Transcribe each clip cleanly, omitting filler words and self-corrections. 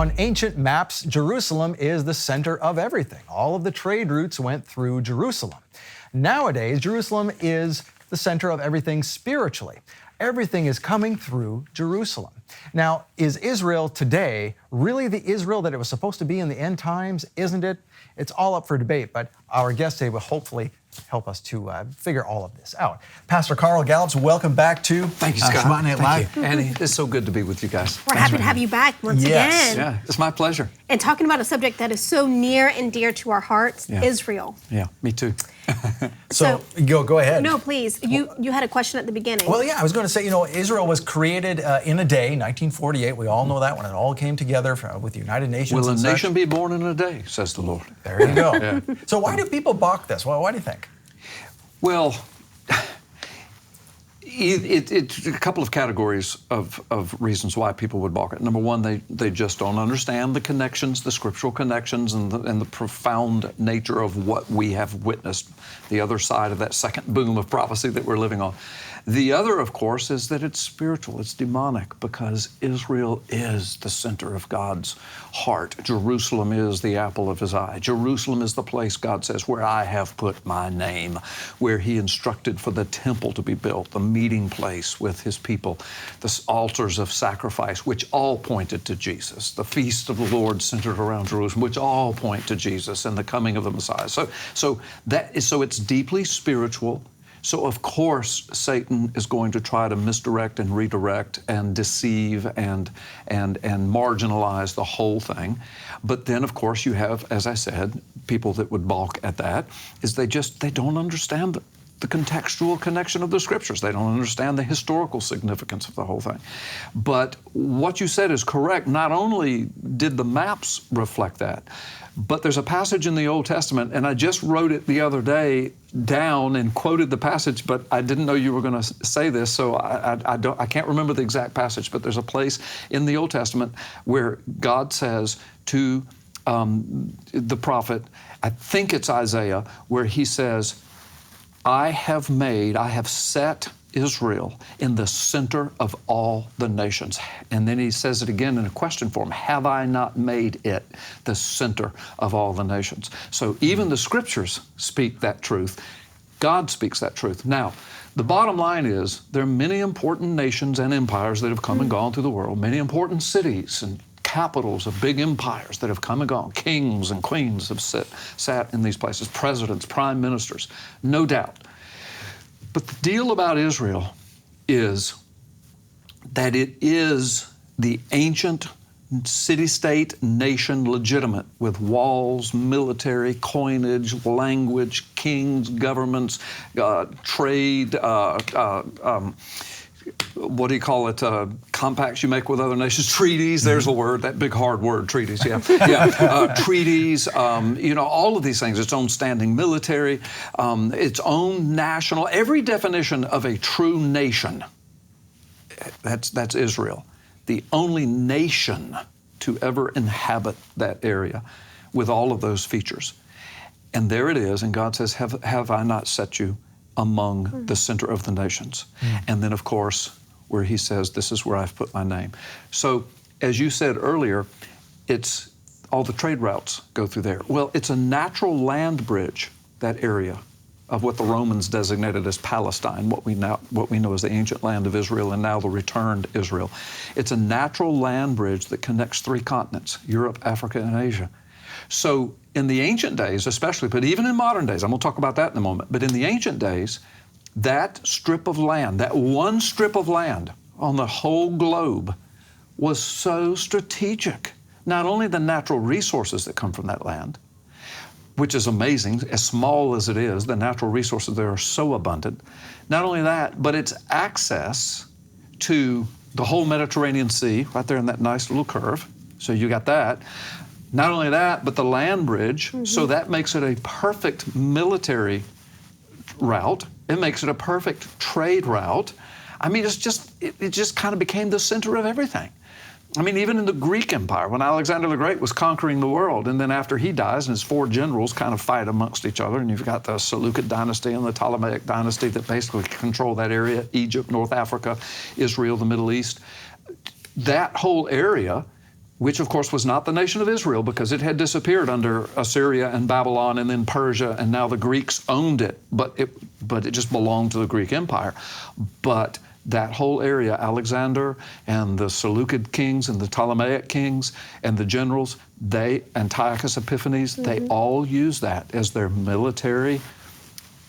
On ancient maps, Jerusalem is the center of everything. All of the trade routes went through Jerusalem. Nowadays, Jerusalem is the center of everything spiritually. Everything is coming through Jerusalem. Now, is Israel today really the Israel that it was supposed to be in the end times? Isn't it? It's all up for debate, but our guest today will hopefully help us to figure all of this out. Pastor Carl Gallups, welcome back to Thank you, Scott. Shabbat Night Live. Annie, it's so good to be with you guys. We're happy to have you back once again. Yeah, it's my pleasure. And talking about a subject that is so near and dear to our hearts, Israel. Yeah, me too. So go ahead. No, please. You had a question at the beginning. Well, yeah, I was going to say, Israel was created in a day, 1948. We all know that when it all came together with the United Nations. Will a nation be born in a day, says the Lord. There you go. Yeah. So why do people balk this? Why do you think? Well, it's a couple of categories of reasons why people would balk it. Number one, they just don't understand the connections, the scriptural connections, and the profound nature of what we have witnessed, the other side of that second boom of prophecy that we're living on. The other, of course, is that it's spiritual, it's demonic, because Israel is the center of God's heart. Jerusalem is the apple of his eye. Jerusalem is the place, God says, where I have put my name, where he instructed for the temple to be built, the meeting place with his people, the altars of sacrifice, which all pointed to Jesus, the feast of the Lord centered around Jerusalem, which all point to Jesus and the coming of the Messiah. So it's deeply spiritual. So of course, Satan is going to try to misdirect and redirect and deceive and marginalize the whole thing. But then, of course, you have, as I said, people that would balk at that, is they don't understand the contextual connection of the scriptures. They don't understand the historical significance of the whole thing. But what you said is correct. Not only did the maps reflect that, but there's a passage in the Old Testament, and I just wrote it the other day down and quoted the passage, but I didn't know you were going to say this, so I can't remember the exact passage, but there's a place in the Old Testament where God says to the prophet, I think it's Isaiah, where he says, I have set Israel in the center of all the nations. And then he says it again in a question form, have I not made it the center of all the nations? So even the scriptures speak that truth. God speaks that truth. Now, the bottom line is there are many important nations and empires that have come and gone through the world, many important cities and capitals of big empires that have come and gone. Kings and queens have sat in these places, presidents, prime ministers, no doubt. But the deal about Israel is that it is the ancient city-state nation, legitimate, with walls, military, coinage, language, kings, governments, trade, what do you call it, compacts you make with other nations, treaties, there's a word, that big hard word, treaties, treaties, all of these things, its own standing military, its own national, every definition of a true nation, that's Israel, the only nation to ever inhabit that area with all of those features. And there it is, and God says, have I not set you among the center of the nations? And then, of course, where he says, this is where I've put my name. So, as you said earlier, it's all the trade routes go through there. Well, it's a natural land bridge, that area of what the Romans designated as Palestine, what we know as the ancient land of Israel and now the returned Israel. It's a natural land bridge that connects three continents, Europe, Africa, and Asia. So in the ancient days especially, but even in modern days, I'm going to talk about that in a moment, but in the ancient days, that strip of land, that one strip of land on the whole globe was so strategic. Not only the natural resources that come from that land, which is amazing, as small as it is, the natural resources there are so abundant. Not only that, but its access to the whole Mediterranean Sea, right there in that nice little curve. So you got that. Not only that, but the land bridge, so that makes it a perfect military route. It makes it a perfect trade route. I mean, it just kind of became the center of everything. I mean, even in the Greek Empire, when Alexander the Great was conquering the world, and then after he dies and his four generals kind of fight amongst each other, and you've got the Seleucid dynasty and the Ptolemaic dynasty that basically control that area, Egypt, North Africa, Israel, the Middle East. That whole area which of course was not the nation of Israel because it had disappeared under Assyria and Babylon and then Persia, and now the Greeks owned it, but it just belonged to the Greek Empire. But that whole area, Alexander and the Seleucid kings and the Ptolemaic kings and the generals, Antiochus Epiphanes, they all used that as their military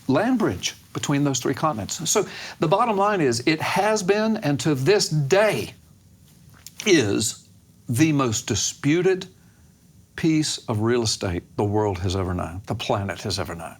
land bridge between those three continents. So the bottom line is, it has been, and to this day is, the most disputed piece of real estate the world has ever known, the planet has ever known.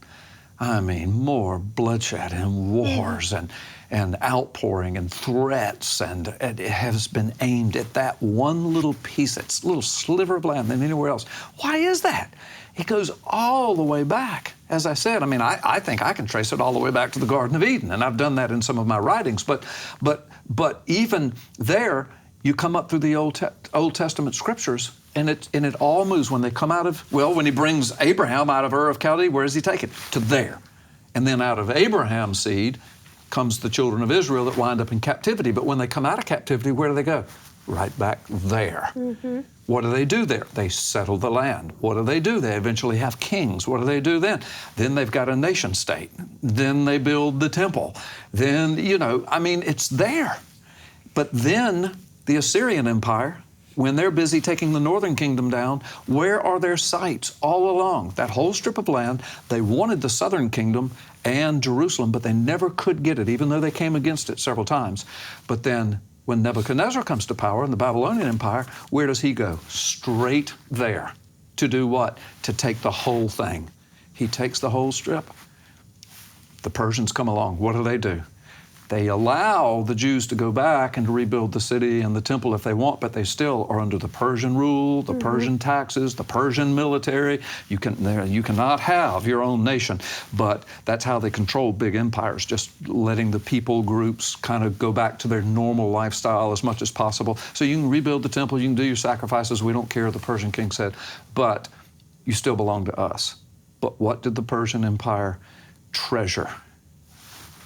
I mean, more bloodshed and wars and outpouring and threats, and it has been aimed at that one little piece, that little sliver of land than anywhere else. Why is that? It goes all the way back. As I said, I mean, I think I can trace it all the way back to the Garden of Eden, and I've done that in some of my writings. But even there, you come up through the Old Testament scriptures, and it all moves. When they come out of, when he brings Abraham out of Ur of Chaldee, where does he take it? To there. And then out of Abraham's seed comes the children of Israel that wind up in captivity. But when they come out of captivity, where do they go? Right back there. What do they do there? They settle the land. What do? They eventually have kings. What do they do then? Then they've got a nation state. Then they build the temple. Then, it's there. But then the Assyrian Empire, when they're busy taking the northern kingdom down, where are their sites all along? That whole strip of land, they wanted the southern kingdom and Jerusalem, but they never could get it, even though they came against it several times. But then when Nebuchadnezzar comes to power in the Babylonian Empire, where does he go? Straight there. To do what? To take the whole thing. He takes the whole strip. The Persians come along. What do? They allow the Jews to go back and to rebuild the city and the temple if they want, but they still are under the Persian rule, the Persian taxes, the Persian military. You cannot have your own nation, but that's how they control big empires, just letting the people groups kind of go back to their normal lifestyle as much as possible. So you can rebuild the temple, you can do your sacrifices, we don't care, the Persian king said, but you still belong to us. But what did the Persian Empire treasure?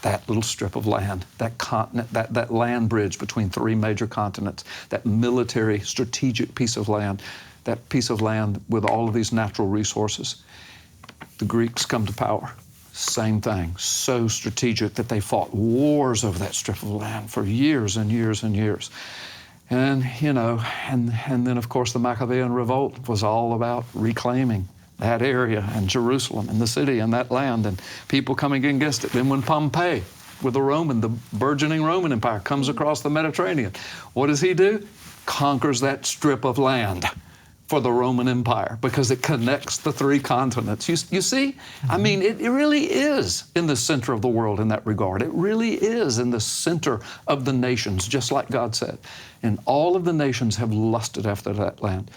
That little strip of land, that continent, that land bridge between three major continents, that military strategic piece of land, that piece of land with all of these natural resources. The Greeks come to power. Same thing, so strategic that they fought wars over that strip of land for years and years and years. And, and then of course the Maccabean revolt was all about reclaiming that area and Jerusalem and the city and that land and people coming against it. Then when Pompey, with the burgeoning Roman Empire, comes across the Mediterranean, what does he do? Conquers that strip of land for the Roman Empire because it connects the three continents. You see? I mean, it really is in the center of the world in that regard. It really is in the center of the nations, just like God said. And all of the nations have lusted after that land.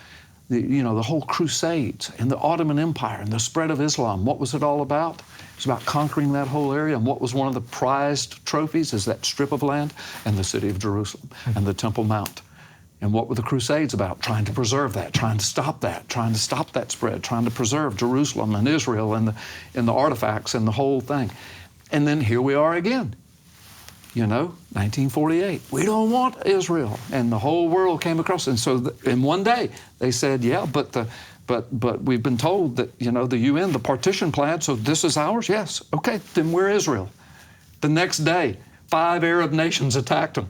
The whole Crusades and the Ottoman Empire and the spread of Islam, what was it all about? It's about conquering that whole area. And what was one of the prized trophies is that strip of land and the city of Jerusalem and the Temple Mount. And what were the Crusades about? Trying to preserve that, trying to stop that spread, trying to preserve Jerusalem and Israel and the artifacts and the whole thing. And then here we are again. 1948. We don't want Israel, and the whole world came across. And so, in one day, they said, "Yeah, but we've been told that the UN, the partition plan. So this is ours. Yes, okay. Then we're Israel." The next day, 5 Arab nations attacked them.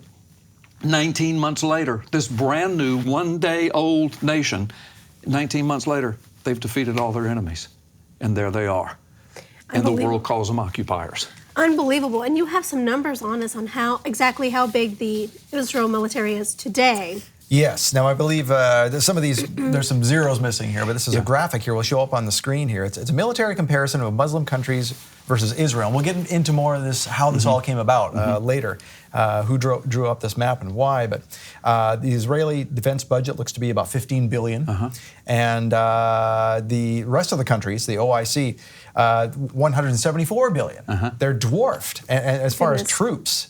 19 months later, this brand new, one-day-old nation. 19 months later, they've defeated all their enemies, and there they are. And the world calls them occupiers. Unbelievable. And you have some numbers on us on exactly how big the Israel military is today. Yes. Now, I believe there's some zeros missing here, but this is a graphic here. Will show up on the screen here. It's a military comparison of Muslim countries versus Israel. And we'll get into more of this, how this all came about later, who drew up this map and why. But the Israeli defense budget looks to be about $15 billion. And the rest of the countries, the OIC, $174 billion. They're dwarfed. And as far as troops,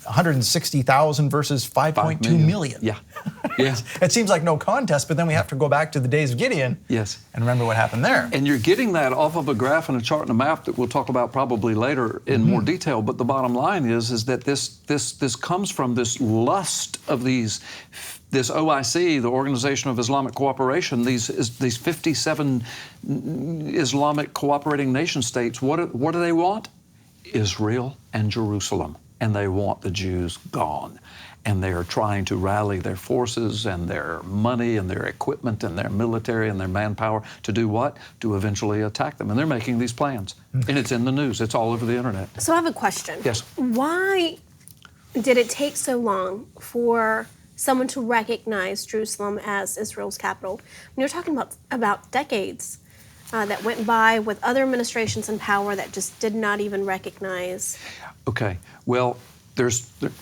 160,000 versus 5.2 million. Yeah. Yeah. It seems like no contest, but then we have to go back to the days of Gideon. Yes. And remember what happened there. And you're getting that off of a graph and a chart and a map that we'll talk about probably later in more detail. But the bottom line is that this comes from this lust of this OIC, the Organization of Islamic Cooperation, these 57 Islamic cooperating nation states. What do they want? Israel and Jerusalem. And they want the Jews gone. And they are trying to rally their forces and their money and their equipment and their military and their manpower to do what? To eventually attack them. And they're making these plans. And it's in the news. It's all over the internet. So I have a question. Yes. Why did it take so long for someone to recognize Jerusalem as Israel's capital? When you're talking about decades that went by with other administrations in power that just did not even recognize. Okay. Well, there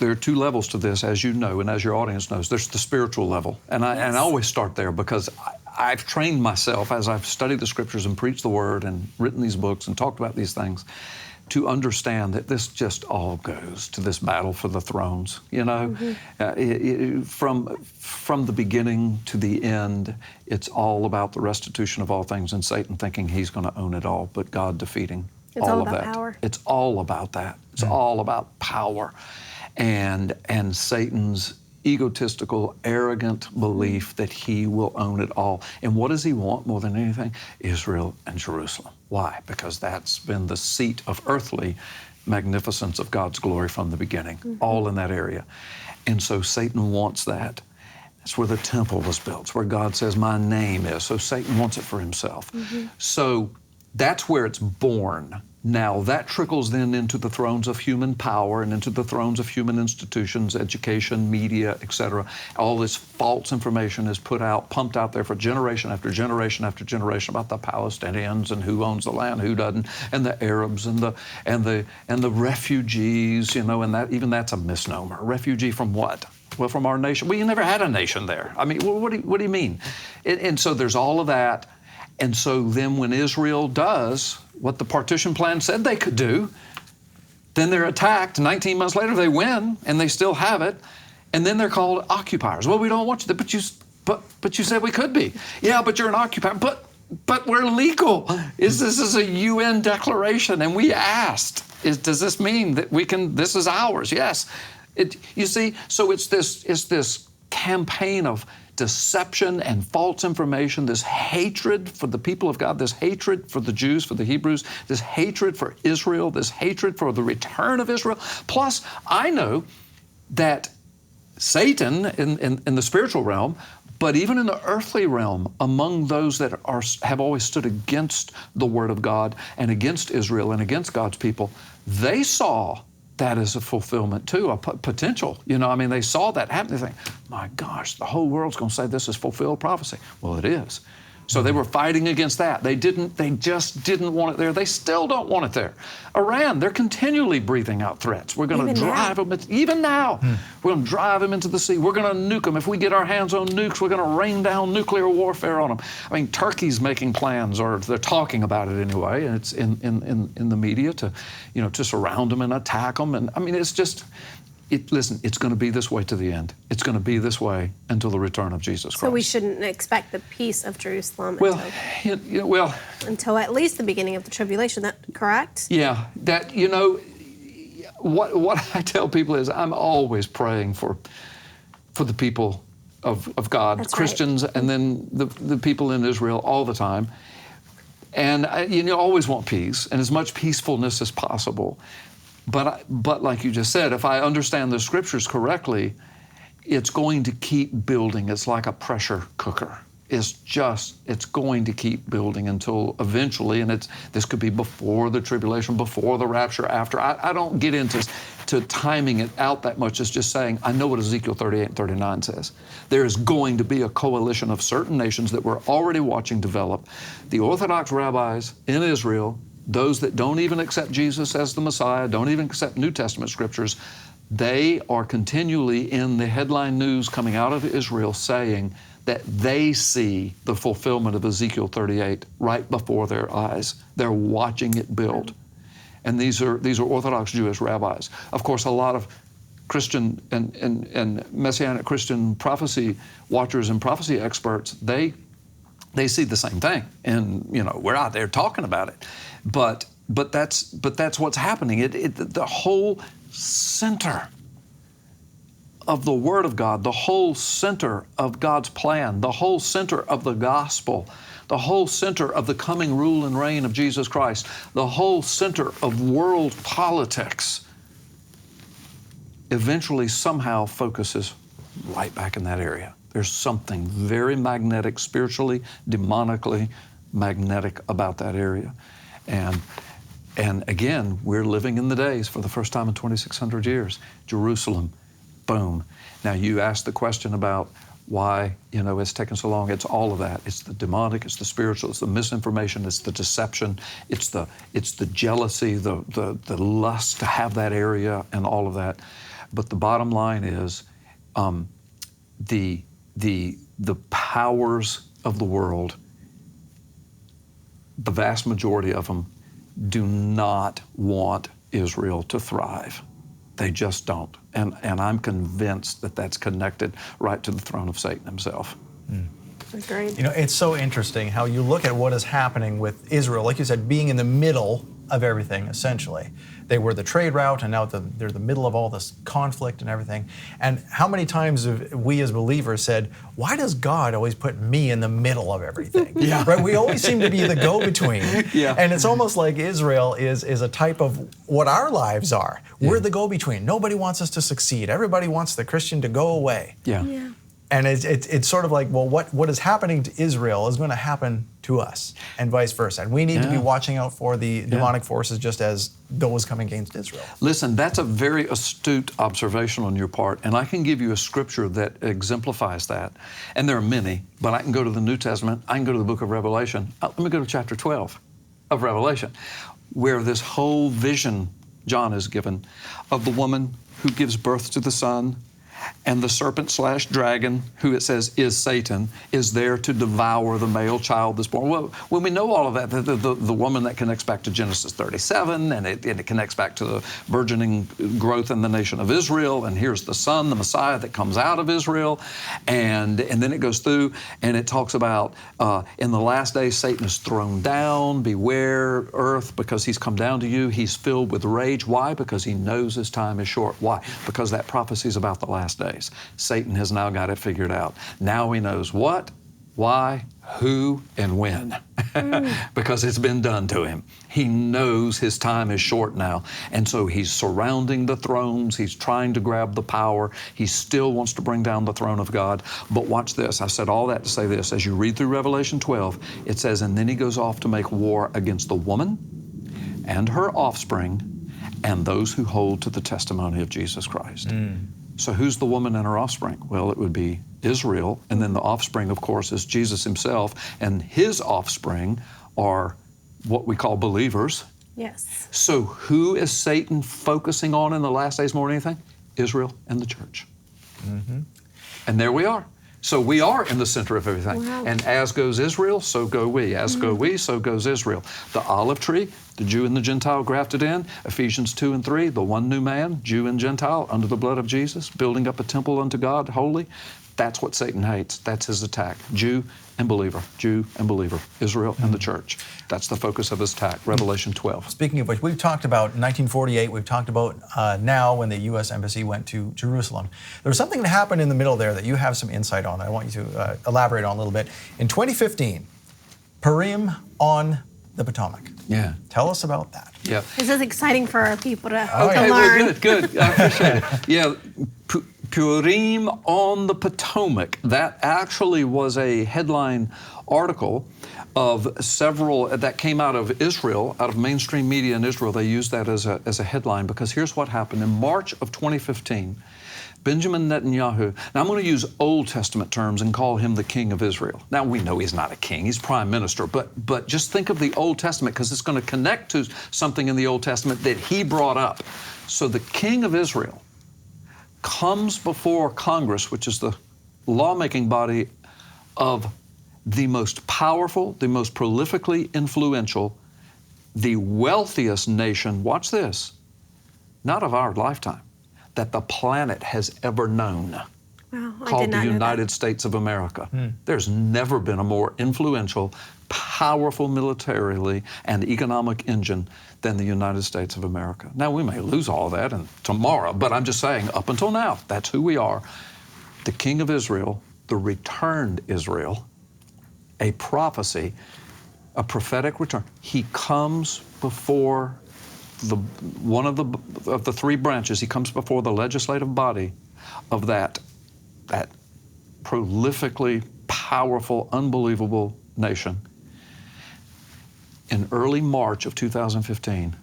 are two levels to this, as you know, and as your audience knows. There's the spiritual level, and I always start there because I've trained myself as I've studied the Scriptures and preached the Word and written these books and talked about these things to understand that this just all goes to this battle for the thrones. You know, from the beginning to the end, it's all about the restitution of all things, and Satan thinking he's going to own it all, but God defeating. It's all about power. It's all about that. It's all about power. And Satan's egotistical, arrogant belief that he will own it all. And what does he want more than anything? Israel and Jerusalem. Why? Because that's been the seat of earthly magnificence of God's glory from the beginning, all in that area. And so Satan wants that. That's where the temple was built. It's where God says, my name is. So Satan wants it for himself. So that's where it's born. Now, that trickles then into the thrones of human power and into the thrones of human institutions, education, media, etc. All this false information is pumped out there for generation after generation after generation about the Palestinians and who owns the land, who doesn't, and the Arabs and the refugees, you know, and that even that's a misnomer. Refugee from what? Well, from our nation. Well, you never had a nation there. I mean, what do you mean? And so there's all of that. And so then when Israel does what the partition plan said they could do, then they're attacked. 19 months later, they win, and they still have it. And then they're called occupiers. Well, we don't want you to, but you said we could be. Yeah, but you're an occupier. But we're legal. This is a UN declaration, and we asked, does this mean that we can, this is ours? Yes. You see, so it's this campaign of deception and false information, this hatred for the people of God, this hatred for the Jews, for the Hebrews, this hatred for Israel, this hatred for the return of Israel. Plus, I know that Satan in the spiritual realm, but even in the earthly realm, among those that have always stood against the Word of God and against Israel and against God's people, they saw that is a fulfillment too, a potential. You know, I mean, they saw that happen. They think, my gosh, the whole world's going to say this is fulfilled prophecy. Well, it is. So they were fighting against that. They just didn't want it there. They still don't want it there. Iran, they're continually breathing out threats. We're going to drive them, even now, we're going to drive them into the sea. We're going to nuke them. If we get our hands on nukes, we're going to rain down nuclear warfare on them. I mean, Turkey's making plans, or they're talking about it anyway, and it's in the media to surround them and attack them. And I mean, it's just, listen, it's going to be this way to the end. It's going to be this way until the return of Jesus Christ. So we shouldn't expect the peace of Jerusalem until at least the beginning of the tribulation. That correct? Yeah. That what I tell people is I'm always praying for the people of God, That's Christians, right. And then the people in Israel all the time. And you always want peace and as much peacefulness as possible. But like you just said, if I understand the Scriptures correctly, it's going to keep building. It's like a pressure cooker. It's going to keep building until eventually, and this could be before the tribulation, before the rapture, after. I don't get into timing it out that much. It's just saying, I know what Ezekiel 38 and 39 says. There is going to be a coalition of certain nations that we're already watching develop. The Orthodox rabbis in Israel, those that don't even accept Jesus as the Messiah, don't even accept New Testament Scriptures, they are continually in the headline news coming out of Israel saying that they see the fulfillment of Ezekiel 38 right before their eyes. They're watching it build. And these are Orthodox Jewish rabbis. Of course, a lot of Christian and Messianic Christian prophecy watchers and prophecy experts, they see the same thing, and we're out there talking about it, but that's what's happening. The whole center of the Word of God, the whole center of God's plan, the whole center of the gospel, the whole center of the coming rule and reign of Jesus Christ, the whole center of world politics eventually somehow focuses right back in that area. There's something very magnetic, spiritually, demonically magnetic about that area. And again, we're living in the days for the first time in 2,600 years. Jerusalem, boom. Now you asked the question about why, it's taken so long. It's all of that. It's the demonic, it's the spiritual, it's the misinformation, it's the deception, it's the jealousy, the lust to have that area and all of that. But the bottom line is the powers of the world, the vast majority of them do not want Israel to thrive. They just don't. And I'm convinced that that's connected right to the throne of Satan himself. Agreed. It's so interesting how you look at what is happening with Israel, like you said, being in the middle of everything, essentially. They were the trade route, and now they're the middle of all this conflict and everything. And how many times have we as believers said, why does God always put me in the middle of everything? Yeah. Right? We always seem to be the go-between. Yeah. And it's almost like Israel is a type of what our lives are. Yeah. We're the go-between. Nobody wants us to succeed. Everybody wants the Christian to go away. Yeah. And it's sort of like, well, what is happening to Israel is going to happen to us, and vice versa. And we need to be watching out for the demonic forces just as those coming against Israel. Listen, that's a very astute observation on your part, and I can give you a scripture that exemplifies that. And there are many, but I can go to the New Testament, I can go to the book of Revelation. Let me go to chapter 12 of Revelation, where this whole vision John is given of the woman who gives birth to the Son, and the serpent/dragon, who it says is Satan, is there to devour the male child that's born. Well, when we know all of that, the woman, that connects back to Genesis 37, and it connects back to the burgeoning growth in the nation of Israel, and here's the Son, the Messiah that comes out of Israel, and then it goes through, and it talks about in the last days Satan is thrown down, beware earth, because he's come down to you, he's filled with rage. Why? Because he knows his time is short. Why? Because that prophecy is about the last days. Satan has now got it figured out. Now he knows what, why, who, and when, because it's been done to him. He knows his time is short now, and so he's surrounding the thrones. He's trying to grab the power. He still wants to bring down the throne of God. But watch this. I said all that to say this. As you read through Revelation 12, it says, and then he goes off to make war against the woman and her offspring and those who hold to the testimony of Jesus Christ. So who's the woman and her offspring? Well, it would be Israel, and then the offspring, of course, is Jesus himself, and his offspring are what we call believers. Yes. So who is Satan focusing on in the last days more than anything? Israel and the church. And there we are. So we are in the center of everything. Wow. And as goes Israel, so go we. As go we, so goes Israel. The olive tree, the Jew and the Gentile grafted in, Ephesians 2 and 3, the one new man, Jew and Gentile, under the blood of Jesus, building up a temple unto God, holy. That's what Satan hates. That's his attack. Jew and believer, Israel and the church. That's the focus of his attack, Revelation 12. Speaking of which, we've talked about 1948, we've talked about now when the U.S. Embassy went to Jerusalem. There was something that happened in the middle there that you have some insight on. I want you to elaborate on a little bit. In 2015, Purim on the Potomac. Yeah. Tell us about that. Yeah. This is exciting for our people to Okay, learn. well, good. I appreciate it. Yeah, Purim on the Potomac. That actually was a headline article of several that came out of Israel, out of mainstream media in Israel. They used that as a headline because here's what happened. In March of 2015, Benjamin Netanyahu, now I'm going to use Old Testament terms and call him the king of Israel. Now we know he's not a king, he's prime minister, but just think of the Old Testament because it's going to connect to something in the Old Testament that he brought up. So the king of Israel comes before Congress, which is the lawmaking body of the most powerful, the most prolifically influential, the wealthiest nation, watch this, not of our lifetime, that the planet has ever known, Wow, I did called not the know United that. States of America. There's never been a more influential, powerful militarily and economic engine than the United States of America. Now, we may lose all that tomorrow, but I'm just saying, up until now, that's who we are. The King of Israel, the returned Israel, a prophecy, a prophetic return. He comes before one of the three branches. He comes before the legislative body of that prolifically powerful, unbelievable nation in early March of 2015,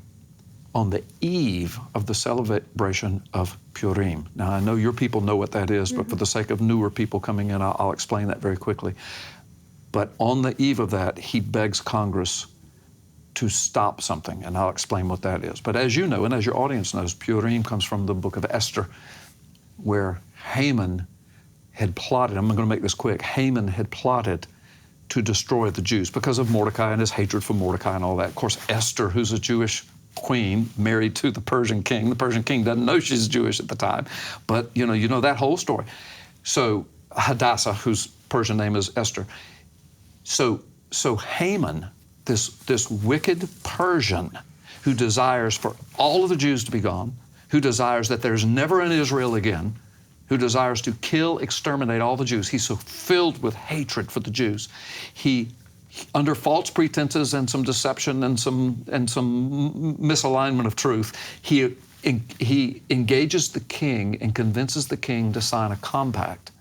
on the eve of the celebration of Purim. Now, I know your people know what that is, but for the sake of newer people coming in, I'll explain that very quickly. But on the eve of that, he begs Congress to stop something, and I'll explain what that is. But as you know, and as your audience knows, Purim comes from the book of Esther, where Haman had plotted, I'm going to make this quick, Haman had plotted to destroy the Jews because of Mordecai and his hatred for Mordecai and all that. Of course, Esther, who's a Jewish queen, married to the Persian king. The Persian king doesn't know she's Jewish at the time, but you know that whole story. So Hadassah, whose Persian name is Esther. So Haman, this wicked Persian who desires for all of the Jews to be gone, who desires that there's never an Israel again, who desires to kill, exterminate all the Jews. He's so filled with hatred for the Jews. He, under false pretenses and some deception and some misalignment of truth, he engages the king and convinces the king to sign a compact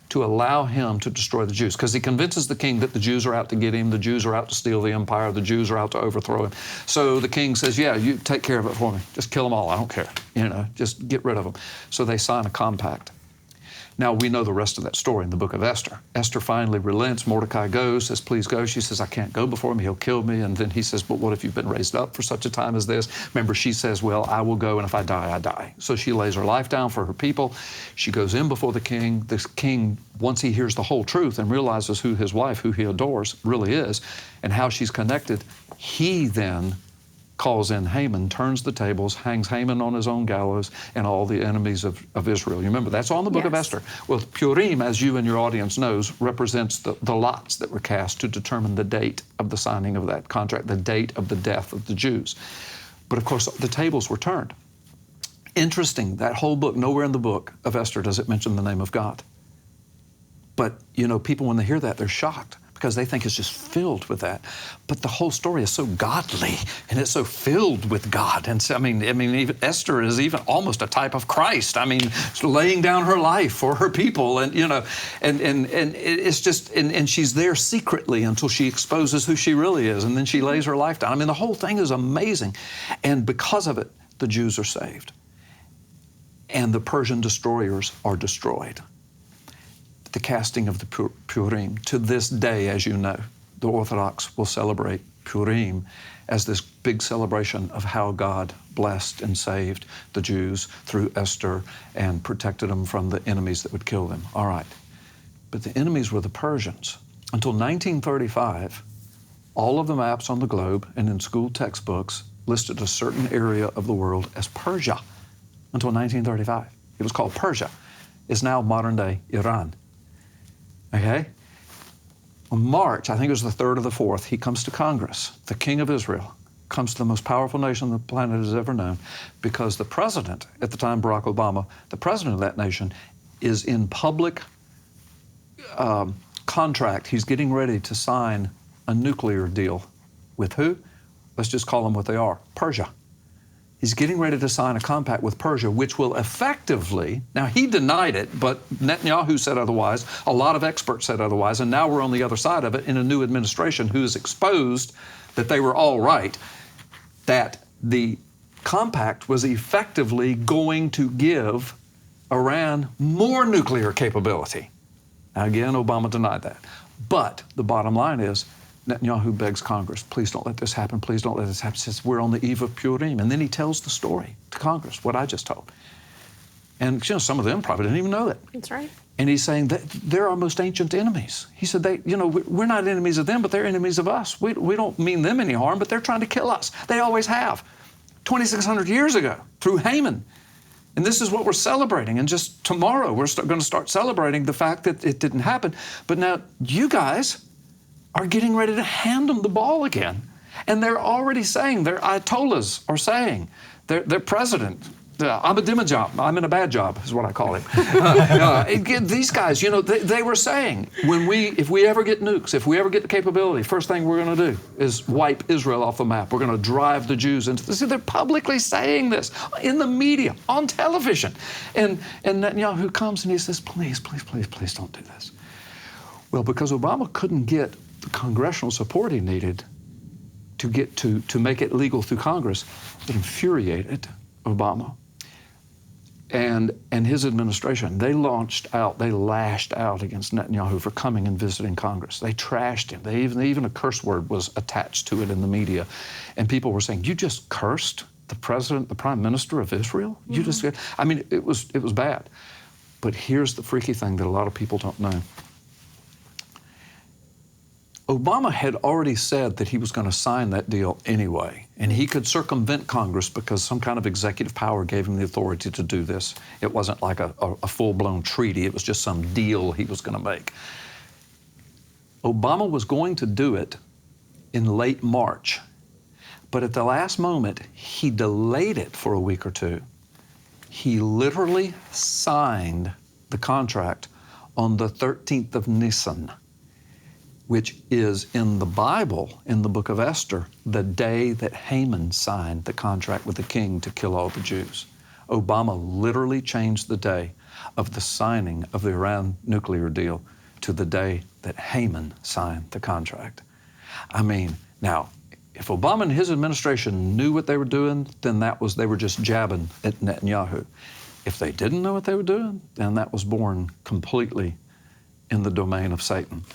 to allow him to destroy the Jews. Because he convinces the king that the Jews are out to get him, the Jews are out to steal the empire, the Jews are out to overthrow him. So the king says, yeah, you take care of it for me. Just kill them all, I don't care. Just get rid of them. So they sign a compact. Now, we know the rest of that story in the book of Esther. Esther finally relents. Mordecai goes, says, please go. She says, I can't go before him. He'll kill me. And then he says, but what if you've been raised up for such a time as this? Remember, she says, well, I will go, and if I die, I die. So she lays her life down for her people. She goes in before the king. The king, once he hears the whole truth and realizes who his wife, who he adores, really is, and how she's connected, he then calls in Haman, turns the tables, hangs Haman on his own gallows, and all the enemies of Israel. You remember, that's all in the book of Esther. Well, Purim, as you and your audience knows, represents the lots that were cast to determine the date of the signing of that contract, the date of the death of the Jews. But of course, the tables were turned. Interesting, that whole book, nowhere in the book of Esther does it mention the name of God. But, people, when they hear that, they're shocked, because they think it's just filled with that. But the whole story is so godly, and it's so filled with God. And so, I mean, even Esther is even almost a type of Christ. I mean, laying down her life for her people, and it's just, and she's there secretly until she exposes who she really is, and then she lays her life down. I mean, the whole thing is amazing, and because of it, the Jews are saved, and the Persian destroyers are destroyed. The casting of the Purim. To this day, as you know, the Orthodox will celebrate Purim as this big celebration of how God blessed and saved the Jews through Esther and protected them from the enemies that would kill them. All right. But the enemies were the Persians. Until 1935, all of the maps on the globe and in school textbooks listed a certain area of the world as Persia. Until 1935. It was called Persia. It's now modern-day Iran. Okay? On March, I think it was the 3rd or the 4th, he comes to Congress. The King of Israel comes to the most powerful nation the planet has ever known, because the president, at the time Barack Obama, the president of that nation, is in public contract. He's getting ready to sign a nuclear deal. With who? Let's just call them what they are, Persia. He's getting ready to sign a compact with Persia, which will effectively, now he denied it, but Netanyahu said otherwise, a lot of experts said otherwise, and now we're on the other side of it in a new administration who has exposed that they were all right, that the compact was effectively going to give Iran more nuclear capability. Now again, Obama denied that. But the bottom line is, Netanyahu begs Congress, please don't let this happen, please don't let this happen. He says, we're on the eve of Purim. And then he tells the story to Congress, what I just told. And some of them probably didn't even know it. That's right. And he's saying that they're our most ancient enemies. He said, we're not enemies of them, but they're enemies of us. We don't mean them any harm, but they're trying to kill us. They always have. 2,600 years ago, through Haman. And this is what we're celebrating. And just tomorrow, we're going to start celebrating the fact that it didn't happen. But now you guys are getting ready to hand them the ball again. And they're already saying, their ayatollahs are saying, their president, I'm a dimajab, I'm in a bad job, is what I call him. These guys, you know, they were saying, if we ever get nukes, if we ever get the capability, first thing we're going to do is wipe Israel off the map. We're going to drive the Jews into this. They're publicly saying this in the media, on television. And Netanyahu comes and he says, please, please, please, please don't do this. Well, because Obama couldn't get the congressional support he needed to get to make it legal through Congress, it infuriated Obama. And his administration, they lashed out against Netanyahu for coming and visiting Congress. They trashed him. Even a curse word was attached to it in the media. And people were saying, you just cursed the president, the prime minister of Israel? Mm-hmm. You just, I mean, it was bad. But here's the freaky thing that a lot of people don't know. Obama had already said that he was going to sign that deal anyway, and he could circumvent Congress because some kind of executive power gave him the authority to do this. It wasn't like a full-blown treaty. It was just some deal he was going to make. Obama was going to do it in late March, but at the last moment, he delayed it for a week or two. He literally signed the contract on the 13th of Nisan, which is in the Bible, in the book of Esther, the day that Haman signed the contract with the king to kill all the Jews. Obama literally changed the day of the signing of the Iran nuclear deal to the day that Haman signed the contract. I mean, now, if Obama and his administration knew what they were doing, then they were just jabbing at Netanyahu. If they didn't know what they were doing, then that was born completely in the domain of Satan.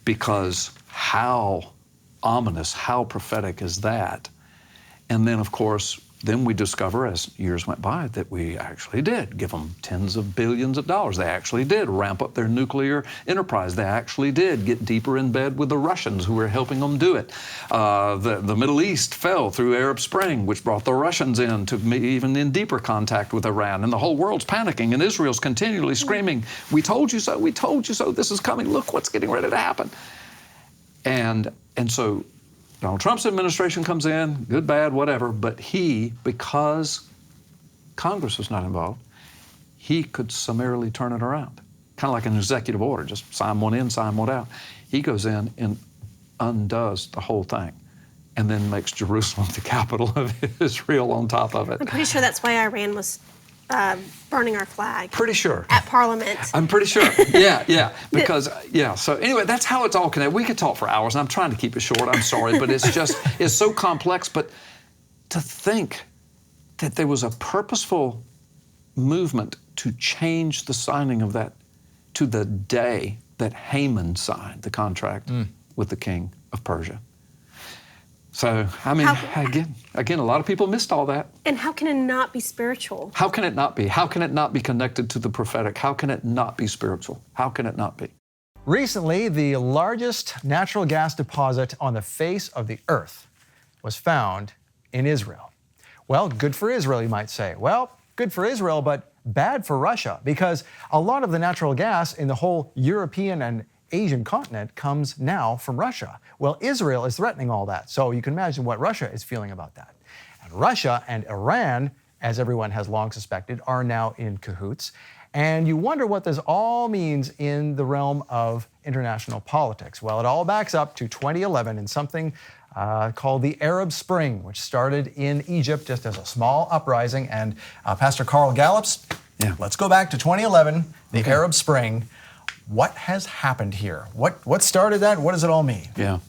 Because how ominous, how prophetic is that? And then, of course, then we discover as years went by that we actually did give them tens of billions of dollars. They actually did ramp up their nuclear enterprise. They actually did get deeper in bed with the Russians who were helping them do it. The Middle East fell through Arab Spring, which brought the Russians in to even in deeper contact with Iran. And the whole world's panicking, and Israel's continually screaming, we told you so, we told you so, this is coming, look what's getting ready to happen. And so Donald Trump's administration comes in, good, bad, whatever, but because Congress was not involved, he could summarily turn it around. Kind of like an executive order, just sign one in, sign one out. He goes in and undoes the whole thing and then makes Jerusalem the capital of Israel on top of it. I'm pretty sure that's why Iran was burning our flag. Pretty sure. At Parliament. I'm pretty sure. Yeah. Because, so anyway, that's how it's all connected. We could talk for hours, and I'm trying to keep it short. I'm sorry, but it's so complex. But to think that there was a purposeful movement to change the signing of that to the day that Haman signed the contract with the king of Persia. So, I mean, again, a lot of people missed all that. And how can it not be spiritual? How can it not be? How can it not be connected to the prophetic? How can it not be spiritual? How can it not be? Recently, the largest natural gas deposit on the face of the earth was found in Israel. Well, good for Israel, you might say. Well, good for Israel, but bad for Russia, because a lot of the natural gas in the whole European and Asian continent comes now from Russia. Well, Israel is threatening all that, so you can imagine what Russia is feeling about that. And Russia and Iran, as everyone has long suspected, are now in cahoots. And you wonder what this all means in the realm of international politics. Well, it all backs up to 2011 and something called the Arab Spring, which started in Egypt just as a small uprising. And Pastor Carl Gallups, let's go back to 2011, the Arab Spring. What has happened here? What started that? What does it all mean? Yeah.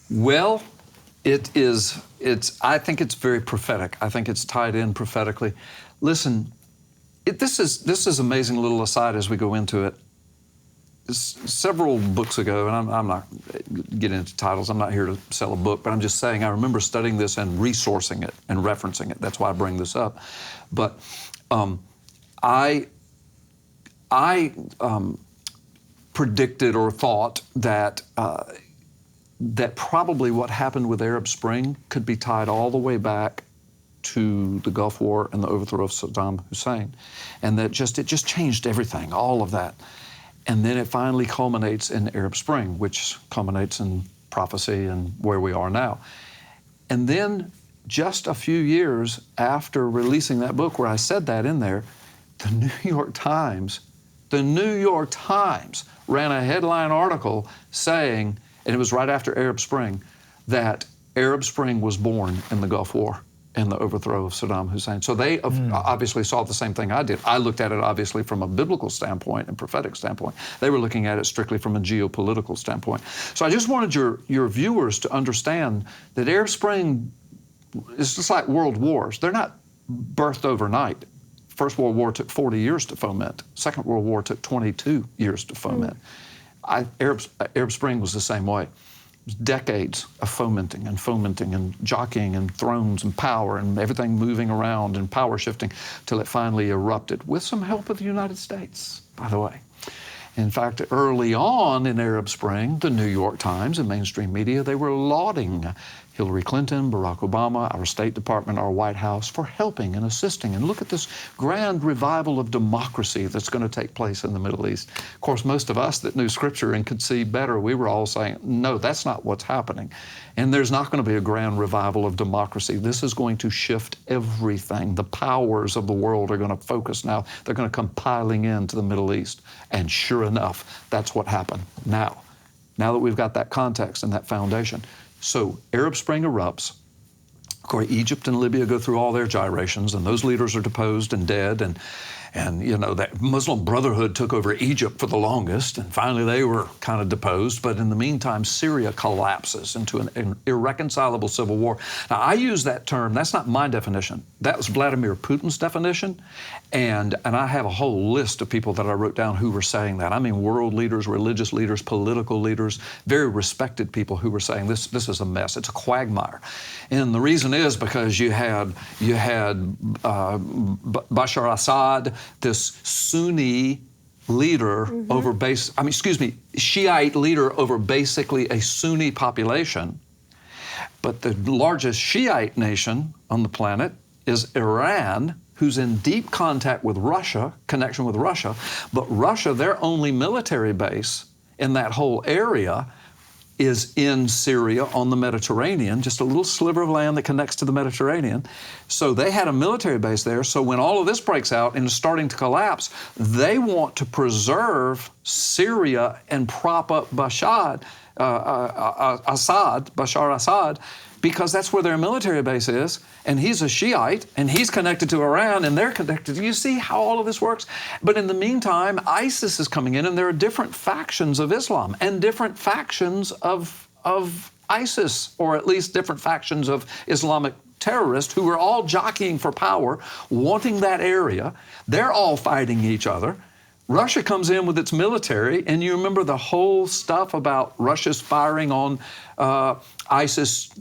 Well, I think it's very prophetic. I think it's tied in prophetically. Listen, this is amazing little aside as we go into it. Several books ago, and I'm not getting into titles, I'm not here to sell a book, but I'm just saying I remember studying this and resourcing it and referencing it. That's why I bring this up. But I predicted or thought that probably what happened with Arab Spring could be tied all the way back to the Gulf War and the overthrow of Saddam Hussein. And it just changed everything, all of that. And then it finally culminates in Arab Spring, which culminates in prophecy and where we are now. And then just a few years after releasing that book where I said that in there, the New York Times ran a headline article saying, and it was right after Arab Spring, that Arab Spring was born in the Gulf War and the overthrow of Saddam Hussein. So they obviously saw the same thing I did. I looked at it obviously from a biblical standpoint and prophetic standpoint. They were looking at it strictly from a geopolitical standpoint. So I just wanted your viewers to understand that Arab Spring is just like world wars. They're not birthed overnight. First World War took 40 years to foment. Second World War took 22 years to foment. Arab Spring was the same way. Decades of fomenting and jockeying and thrones and power and everything moving around and power shifting till it finally erupted with some help of the United States, by the way. In fact, early on in Arab Spring, the New York Times and mainstream media, they were lauding Hillary Clinton, Barack Obama, our State Department, our White House for helping and assisting. And look at this grand revival of democracy that's going to take place in the Middle East. Of course, most of us that knew Scripture and could see better, we were all saying, no, that's not what's happening. And there's not going to be a grand revival of democracy. This is going to shift everything. The powers of the world are going to focus now. They're going to come piling into the Middle East. And sure enough, that's what happened now that we've got that context and that foundation. So Arab Spring erupts. Of course, Egypt and Libya go through all their gyrations, and those leaders are deposed and dead. And you know, that Muslim Brotherhood took over Egypt for the longest, and finally they were kind of deposed. But in the meantime, Syria collapses into an irreconcilable civil war. Now, I use that term. That's not my definition. That was Vladimir Putin's definition. And I have a whole list of people that I wrote down who were saying that. I mean, world leaders, religious leaders, political leaders, very respected people who were saying this is a mess. It's a quagmire. And the reason is because you had Bashar Assad, this Sunni leader Shiite leader over basically a Sunni population. But the largest Shiite nation on the planet is Iran, who's in deep contact with Russia, connection with Russia. But Russia, their only military base in that whole area is in Syria on the Mediterranean, just a little sliver of land that connects to the Mediterranean. So they had a military base there. So when all of this breaks out and is starting to collapse, they want to preserve Syria and prop up Bashar Assad, because that's where their military base is, and he's a Shiite, and he's connected to Iran, and they're connected. You see how all of this works? But in the meantime, ISIS is coming in, and there are different factions of Islam and different factions of ISIS, or at least different factions of Islamic terrorists who are all jockeying for power, wanting that area. They're all fighting each other. Russia comes in with its military, and you remember the whole stuff about Russia's firing on ISIS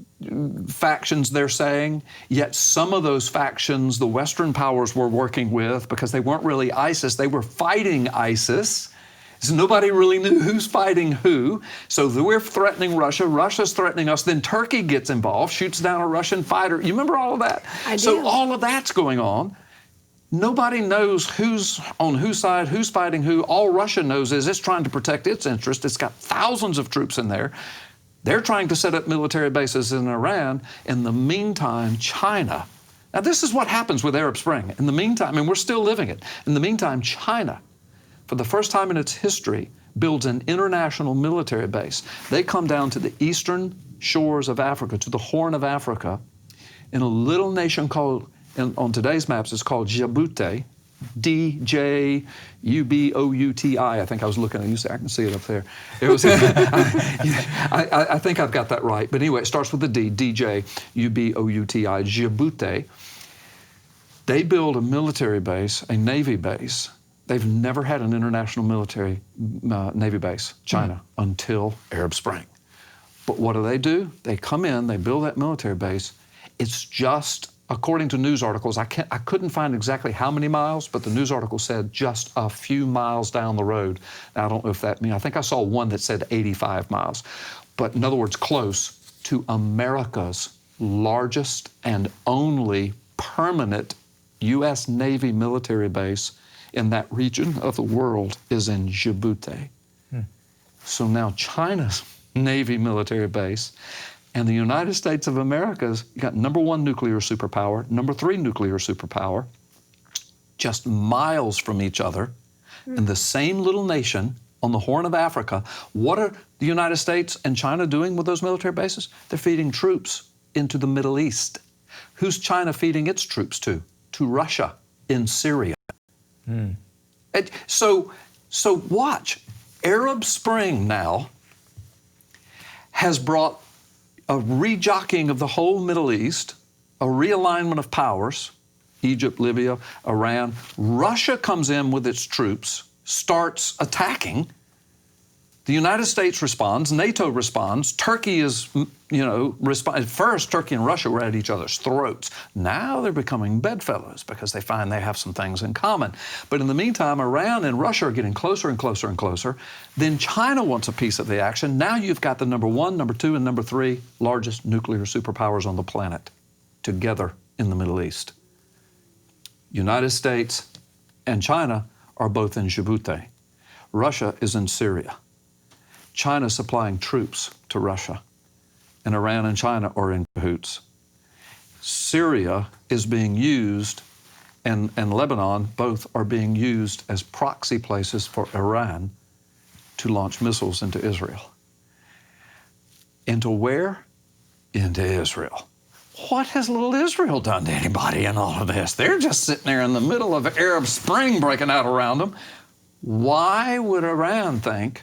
factions, they're saying, yet some of those factions the Western powers were working with, because they weren't really ISIS, they were fighting ISIS. So nobody really knew who's fighting who. So we're threatening Russia, Russia's threatening us, then Turkey gets involved, shoots down a Russian fighter. You remember all of that? I do. So all of that's going on. Nobody knows who's on whose side, who's fighting who. All Russia knows is it's trying to protect its interest. It's got thousands of troops in there. They're trying to set up military bases in Iran. In the meantime, China. Now, this is what happens with Arab Spring. In the meantime, and we're still living it. In the meantime, China, for the first time in its history, builds an international military base. They come down to the eastern shores of Africa, to the Horn of Africa, in a little nation called, on today's maps, it's called Djibouti, D-J-U-B-O-U-T-I. I think I was looking, I can see it up there. It was, I think I've got that right. But anyway, it starts with a D, D-J-U-B-O-U-T-I, Djibouti. They build a military base, a Navy base. They've never had an international military Navy base, China, until Arab Spring. But what do? They come in, they build that military base. It's just, according to news articles, I couldn't find exactly how many miles, but the news article said just a few miles down the road. Now, I don't know if that means, I think I saw one that said 85 miles. But in other words, close to America's largest and only permanent U.S. Navy military base in that region of the world is in Djibouti. So now China's Navy military base and the United States of America's got number 1 nuclear superpower, number 3 nuclear superpower, just miles from each other in the same little nation on the Horn of Africa. What are the United States and China doing with those military bases? They're feeding troops into the Middle East. Who's China feeding its troops to? To Russia in Syria. So watch. Arab Spring now has brought a rejockeying of the whole Middle East, a realignment of powers, Egypt, Libya, Iran. Russia comes in with its troops, starts attacking. The United States responds, NATO responds, Turkey is, at first Turkey and Russia were at each other's throats. Now they're becoming bedfellows because they find they have some things in common. But in the meantime, Iran and Russia are getting closer and closer and closer. Then China wants a piece of the action. Now you've got the number 1, number 2, and number 3 largest nuclear superpowers on the planet together in the Middle East. United States and China are both in Djibouti. Russia is in Syria. China supplying troops to Russia, and Iran and China are in cahoots. Syria is being used, and Lebanon both are being used as proxy places for Iran to launch missiles into Israel. Into where? Into Israel. What has little Israel done to anybody in all of this? They're just sitting there in the middle of Arab Spring breaking out around them. Why would Iran think,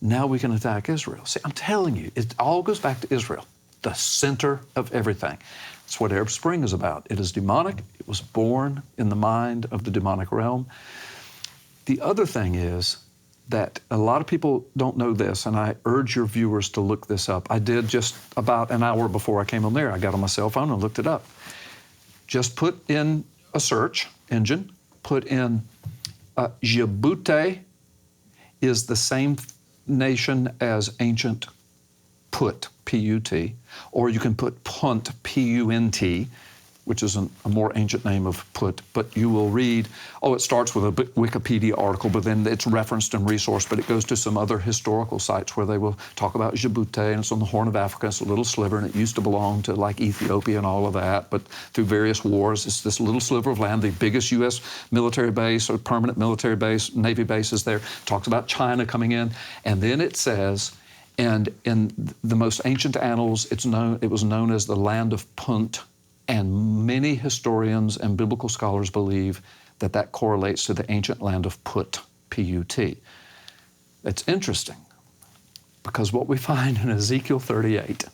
now we can attack Israel? See, I'm telling you, it all goes back to Israel, the center of everything. That's what Arab Spring is about. It is demonic. It was born in the mind of the demonic realm. The other thing is that a lot of people don't know this, and I urge your viewers to look this up. I did just about an hour before I came on there. I got on my cell phone and looked it up. Just put in a search engine, put in Djibouti is the same nation as ancient Put, P-U-T, or you can put Punt, P-U-N-T, which is a more ancient name of Put, but you will read, it starts with a Wikipedia article, but then it's referenced and resourced, but it goes to some other historical sites where they will talk about Djibouti, and it's on the Horn of Africa. It's a little sliver, and it used to belong to like Ethiopia and all of that, but through various wars, it's this little sliver of land. The biggest U.S. military base or permanent military base, Navy base is there. Talks about China coming in, and then it says, and in the most ancient annals, it was known as the land of Punt. And many historians and biblical scholars believe that that correlates to the ancient land of Put, P-U-T. It's interesting because what we find in Ezekiel 38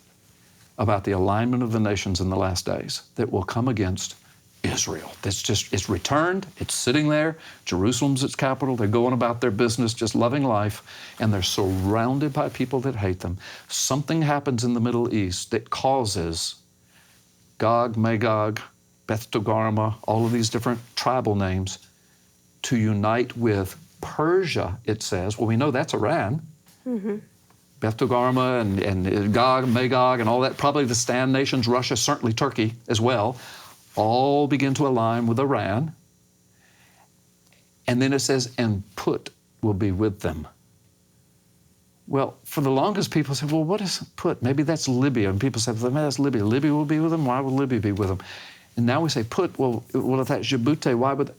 about the alignment of the nations in the last days that will come against Israel. It's returned, it's sitting there, Jerusalem's its capital, they're going about their business, just loving life, and they're surrounded by people that hate them. Something happens in the Middle East that causes Gog, Magog, Beth Togarmah, all of these different tribal names, to unite with Persia, it says. Well, we know that's Iran. Beth Togarmah and Gog, Magog, and all that, probably the stand nations, Russia, certainly Turkey as well, all begin to align with Iran. And then it says, and Put will be with them. Well, for the longest, people said, well, what is Put? Maybe that's Libya. And people said, well, that's Libya. Libya will be with them? Why would Libya be with them? And now we say Put. Well, if that's Djibouti, why would...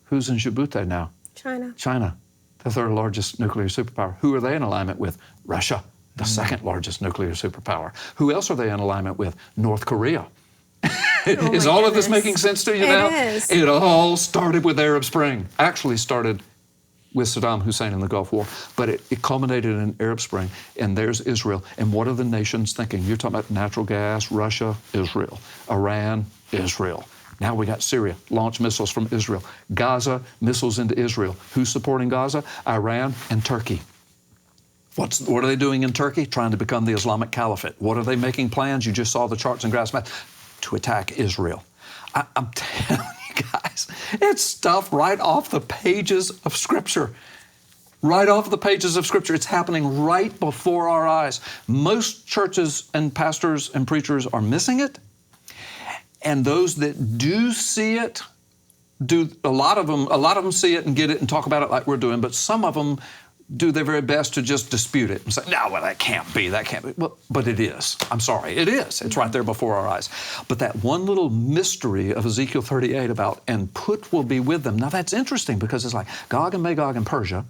who's in Djibouti now? China. China, the third largest nuclear superpower. Who are they in alignment with? Russia, the second largest nuclear superpower. Who else are they in alignment with? North Korea. Is all of this making sense to you now? It is. It all started with Arab Spring. Actually started with Saddam Hussein in the Gulf War, but it culminated in Arab Spring, and there's Israel. And what are the nations thinking? You're talking about natural gas, Russia, Israel, Iran, Israel. Now we got Syria, launch missiles from Israel. Gaza, missiles into Israel. Who's supporting Gaza? Iran and Turkey. What are they doing in Turkey? Trying to become the Islamic Caliphate. What are they making plans? You just saw the charts and graphs to attack Israel. I'm telling you guys, it's stuff right off the pages of Scripture. Right off the pages of Scripture. It's happening right before our eyes. Most churches and pastors and preachers are missing it. And those that do see it, a lot of them see it and get it and talk about it like we're doing, but some of them do their very best to just dispute it and say, no, well, that can't be. Well, but it is. I'm sorry, it is. It's right there before our eyes. But that one little mystery of Ezekiel 38 about, and Put will be with them. Now that's interesting because it's like Gog and Magog in Persia,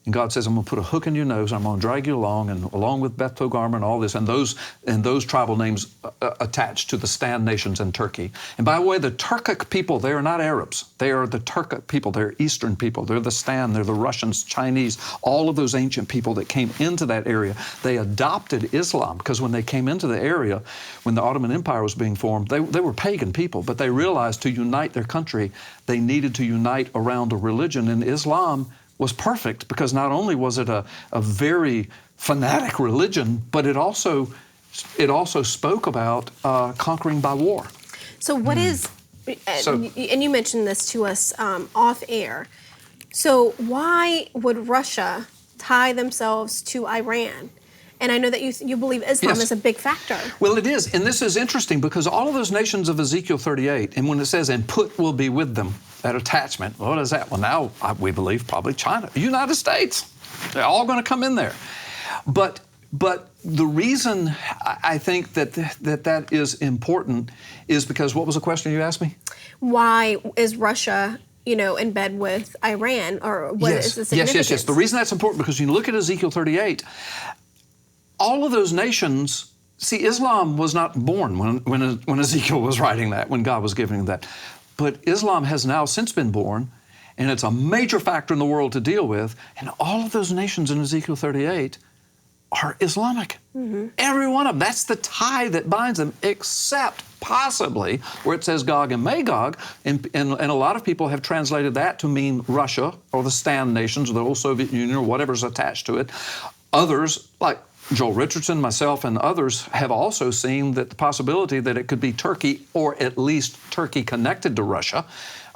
and God says, I'm going to put a hook in your nose, I'm going to drag you along, and along with Beth Togarmah and all this, and those tribal names attached to the Stan nations in Turkey. And by the way, the Turkic people, they are not Arabs. They are the Turkic people. They're Eastern people. They're the Stan. They're the Russians, Chinese, all of those ancient people that came into that area. They adopted Islam because when they came into the area, when the Ottoman Empire was being formed, they were pagan people, but they realized to unite their country, they needed to unite around a religion, and Islam was perfect because not only was it a very fanatic religion, but it also spoke about conquering by war. So what is, and you mentioned this to us off air, so why would Russia tie themselves to Iran? And I know that you believe Islam is a big factor. Well, it is, and this is interesting because all of those nations of Ezekiel 38, and when it says, and Put will be with them, that attachment, what is that? Well, now we believe probably China, United States. They're all going to come in there. But the reason I think that is important is because, what was the question you asked me? Why is Russia, in bed with Iran, or what is the significance? Yes. The reason that's important because you look at Ezekiel 38, all of those nations, see, Islam was not born when Ezekiel was writing that, when God was giving him that. But Islam has now since been born, and it's a major factor in the world to deal with. And all of those nations in Ezekiel 38 are Islamic. Mm-hmm. Every one of them. That's the tie that binds them, except possibly where it says Gog and Magog. And a lot of people have translated that to mean Russia or the Stan nations or the old Soviet Union or whatever's attached to it. Others, like Joel Richardson, myself, and others have also seen that the possibility that it could be Turkey, or at least Turkey connected to Russia,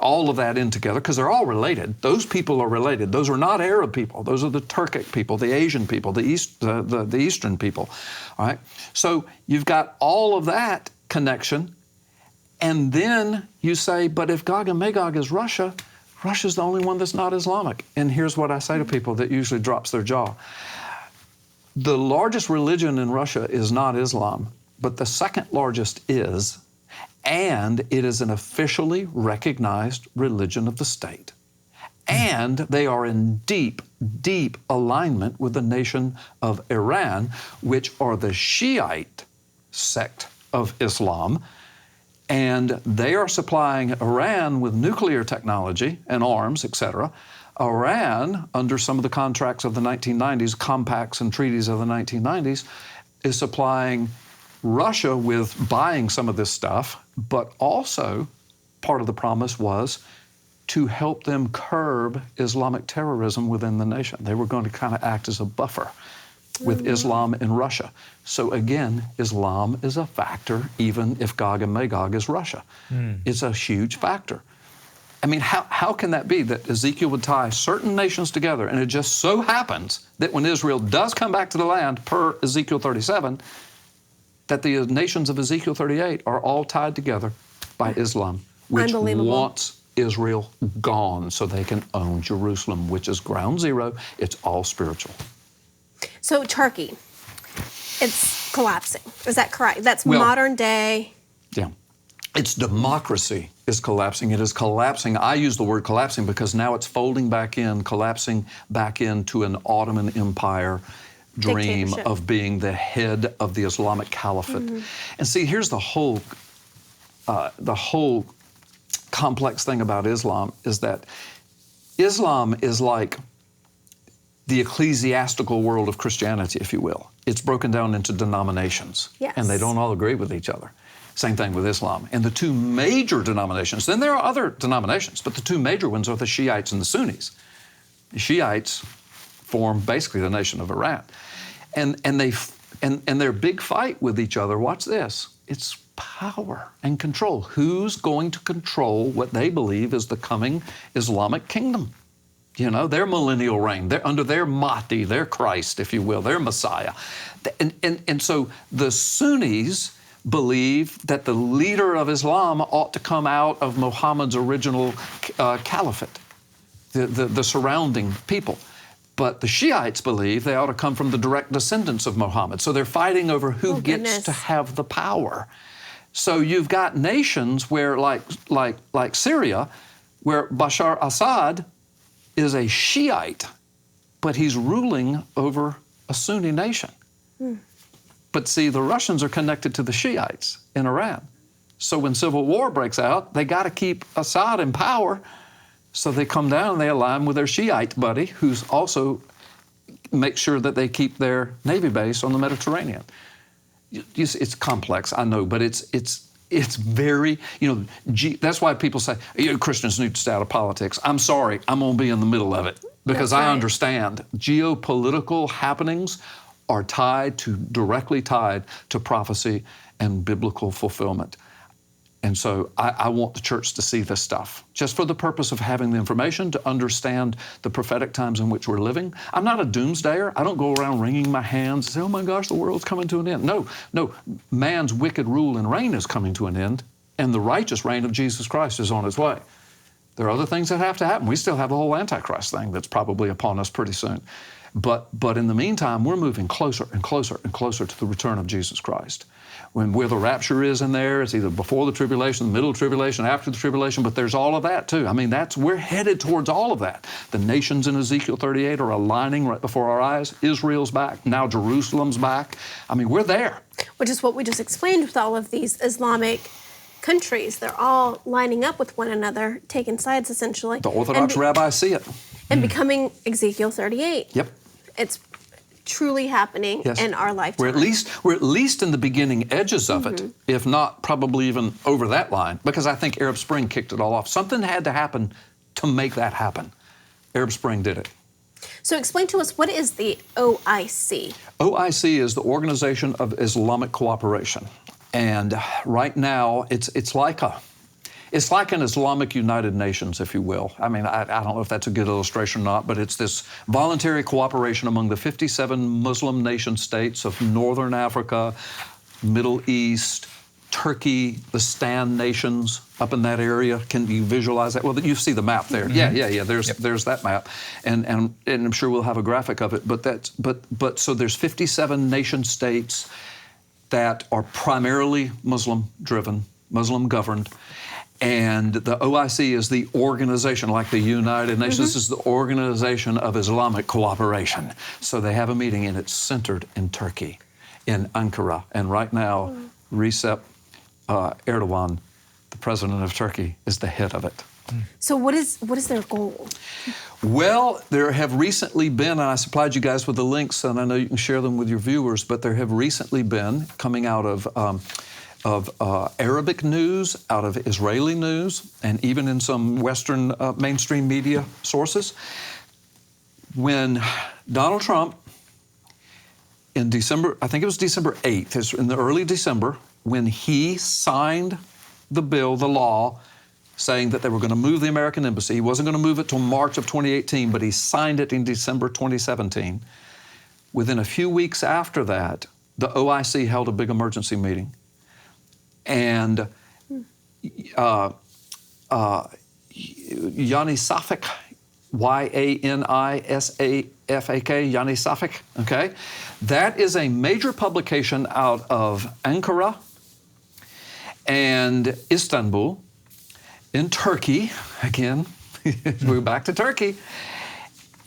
all of that in together, because they're all related. Those people are related. Those are not Arab people. Those are the Turkic people, the Asian people, the Eastern people. All right. So you've got all of that connection, and then you say, but if Gog and Magog is Russia, Russia's the only one that's not Islamic. And here's what I say to people that usually drops their jaw. The largest religion in Russia is not Islam, but the second largest is, and it is an officially recognized religion of the state. And they are in deep, deep alignment with the nation of Iran, which are the Shiite sect of Islam. And they are supplying Iran with nuclear technology and arms, etc. Iran, under some of the contracts of the 1990s, compacts and treaties of the 1990s, is supplying Russia with buying some of this stuff, but also part of the promise was to help them curb Islamic terrorism within the nation. They were going to kind of act as a buffer with Islam in Russia. So again, Islam is a factor even if Gog and Magog is Russia. It's a huge factor. I mean, how can that be that Ezekiel would tie certain nations together, and it just so happens that when Israel does come back to the land, per Ezekiel 37, that the nations of Ezekiel 38 are all tied together by Islam, which wants Israel gone so they can own Jerusalem, which is ground zero. It's all spiritual. So Turkey, it's collapsing. Is that correct? That's modern day. Yeah. Its democracy is collapsing. It is collapsing. I use the word collapsing because now it's folding back in, collapsing back into an Ottoman Empire dream of being the head of the Islamic Caliphate. And see, here's the whole complex thing about Islam is that Islam is like the ecclesiastical world of Christianity, if you will. It's broken down into denominations, and they don't all agree with each other. Same thing with Islam. And the two major denominations, then there are other denominations, but the two major ones are the Shiites and the Sunnis. The Shiites form basically the nation of Iran. And their big fight with each other, watch this, it's power and control. Who's going to control what they believe is the coming Islamic kingdom? You know, their millennial reign. They're under their Mahdi, their Christ, if you will, their Messiah. And so the Sunnis believe that the leader of Islam ought to come out of Muhammad's original caliphate, the surrounding people. But the Shiites believe they ought to come from the direct descendants of Muhammad. So they're fighting over who gets to have the power. So you've got nations where, like Syria, where Bashar Assad is a Shiite, but he's ruling over a Sunni nation. But see, the Russians are connected to the Shiites in Iran. So when civil war breaks out, they got to keep Assad in power. So they come down and they align with their Shiite buddy, who's also makes sure that they keep their Navy base on the Mediterranean. You see, it's complex, I know, but it's very, that's why people say, Christians need to stay out of politics. I'm sorry, I'm going to be in the middle of it because I understand geopolitical happenings are directly tied to prophecy and biblical fulfillment. And so I want the church to see this stuff, just for the purpose of having the information to understand the prophetic times in which we're living. I'm not a doomsdayer. I don't go around wringing my hands and say, oh my gosh, the world's coming to an end. No, man's wicked rule and reign is coming to an end, and the righteous reign of Jesus Christ is on its way. There are other things that have to happen. We still have the whole Antichrist thing that's probably upon us pretty soon. But in the meantime, we're moving closer and closer and closer to the return of Jesus Christ. Where the rapture is in there, it's either before the tribulation, the middle of the tribulation, after the tribulation, but there's all of that too. I mean, we're headed towards all of that. The nations in Ezekiel 38 are aligning right before our eyes. Israel's back. Now Jerusalem's back. I mean, we're there. Which is what we just explained with all of these Islamic countries. They're all lining up with one another, taking sides essentially. The Orthodox rabbis see it. And becoming Ezekiel 38. Yep. It's truly happening in our lifetime. We're at least in the beginning edges of it, if not probably even over that line, because I think Arab Spring kicked it all off. Something had to happen to make that happen. Arab Spring did it. So explain to us, what is the OIC? OIC is the Organization of Islamic Cooperation. And right now, it's like an Islamic United Nations, if you will. I mean, I don't know if that's a good illustration or not, but it's this voluntary cooperation among the 57 Muslim nation states of Northern Africa, Middle East, Turkey, the Stan nations up in that area. Can you visualize that? Well, you see the map there. Yeah. There's that map, and I'm sure we'll have a graphic of it. But so there's 57 nation states that are primarily Muslim-driven, Muslim-governed. And the OIC is the organization, like the United Nations. This is the Organization of Islamic Cooperation. So they have a meeting, and it's centered in Turkey, in Ankara. And right now, Recep Erdogan, the president of Turkey, is the head of it. So what is their goal? Well, there have recently been, and I supplied you guys with the links, and I know you can share them with your viewers, but there have recently been, coming out of Arabic news, out of Israeli news, and even in some Western mainstream media sources. When Donald Trump, in December, I think it was December 8th, in the early December, when he signed the bill, the law, saying that they were going to move the American embassy. He wasn't going to move it till March of 2018, but he signed it in December 2017. Within a few weeks after that, the OIC held a big emergency meeting. And Yanni Safak, Y-A-N-I-S-A-F-A-K, Yanni Safak, okay? That is a major publication out of Ankara and Istanbul in Turkey. Again, we're back to Turkey.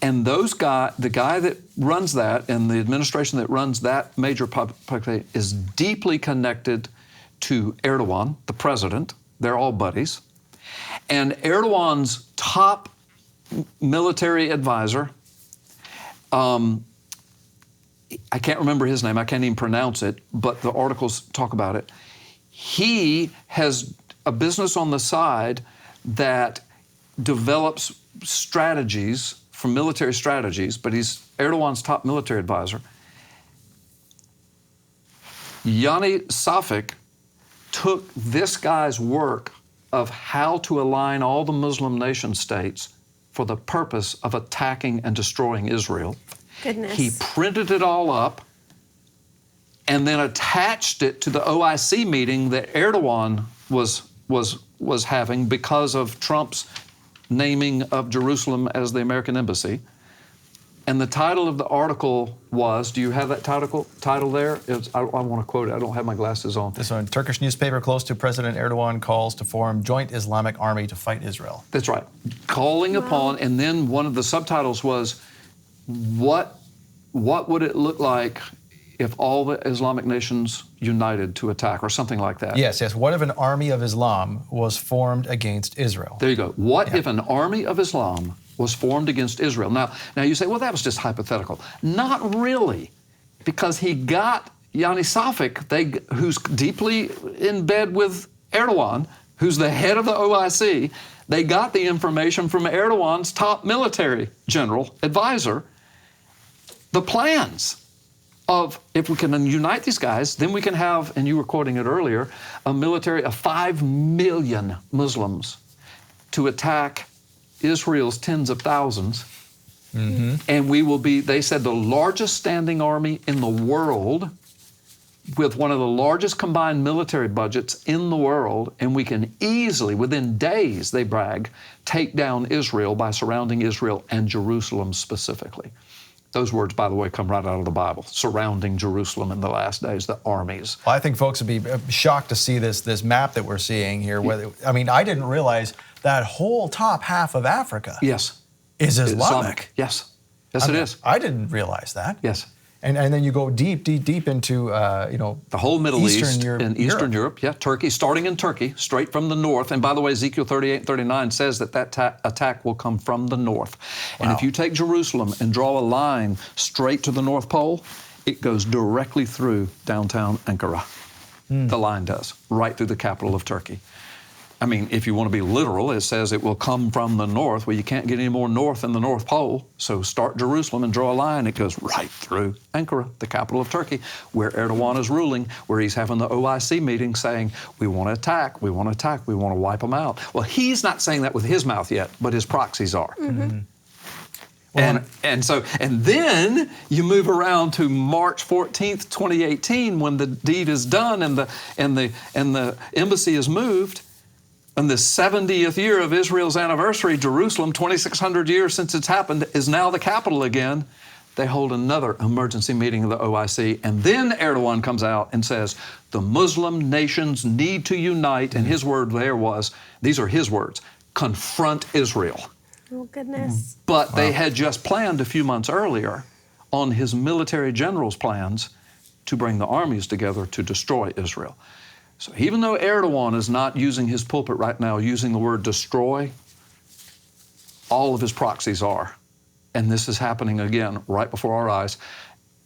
And the guy that runs that and the administration that runs that major publication is deeply connected to Erdogan, the president. They're all buddies. And Erdogan's top military advisor, I can't remember his name, I can't even pronounce it, but the articles talk about it. He has a business on the side that develops strategies for military strategies, but he's Erdogan's top military advisor. Yanni Safak took this guy's work of how to align all the Muslim nation states for the purpose of attacking and destroying Israel. Goodness. He printed it all up, and then attached it to the OIC meeting that Erdogan was having because of Trump's naming of Jerusalem as the American embassy. And the title of the article was, do you have that title there? I want to quote it. I don't have my glasses on. This one, Turkish newspaper close to President Erdogan calls to form joint Islamic army to fight Israel. That's right. Calling upon, and then one of the subtitles was, what would it look like if all the Islamic nations united to attack, or something like that? Yes. What if an army of Islam was formed against Israel? There you go. What if an army of Islam was formed against Israel? Now you say, well, that was just hypothetical. Not really, because he got Yanni Safik, who's deeply in bed with Erdogan, who's the head of the OIC. They got the information from Erdogan's top military general advisor, the plans of, if we can unite these guys, then we can have, and you were quoting it earlier, a military of 5 million Muslims to attack Israel's tens of thousands. Mm-hmm. And we will be, they said, the largest standing army in the world, with one of the largest combined military budgets in the world, and we can easily, within days, they brag, take down Israel by surrounding Israel and Jerusalem specifically. Those words, by the way, come right out of the Bible, surrounding Jerusalem in the last days, the armies. Well, I think folks would be shocked to see this map that we're seeing here. I mean, I didn't realize that whole top half of Africa is Islamic. Yes, it is. I didn't realize that. Yes. And then you go deep into the whole Middle East and Eastern Europe. Yeah, Turkey, starting in Turkey, straight from the north. And by the way, Ezekiel 38 and 39 says that attack will come from the north. Wow. And if you take Jerusalem and draw a line straight to the North Pole, it goes directly through downtown Ankara. The line does, right through the capital of Turkey. I mean, if you want to be literal, it says it will come from the north. Well, you can't get any more north than the North Pole. So start Jerusalem and draw a line. It goes right through Ankara, the capital of Turkey, where Erdogan is ruling, where he's having the OIC meeting saying, we want to attack, we want to attack, we want to wipe them out. Well, he's not saying that with his mouth yet, but his proxies are. Mm-hmm. And then you move around to March 14th, 2018, when the deed is done and the embassy is moved. And the 70th year of Israel's anniversary, Jerusalem, 2,600 years since it's happened, is now the capital again. They hold another emergency meeting of the OIC, and then Erdogan comes out and says, the Muslim nations need to unite, and his word there was, these are his words, confront Israel. Oh, goodness. But they had just planned a few months earlier on his military general's plans to bring the armies together to destroy Israel. So even though Erdogan is not using his pulpit right now, using the word destroy, all of his proxies are. And this is happening again right before our eyes.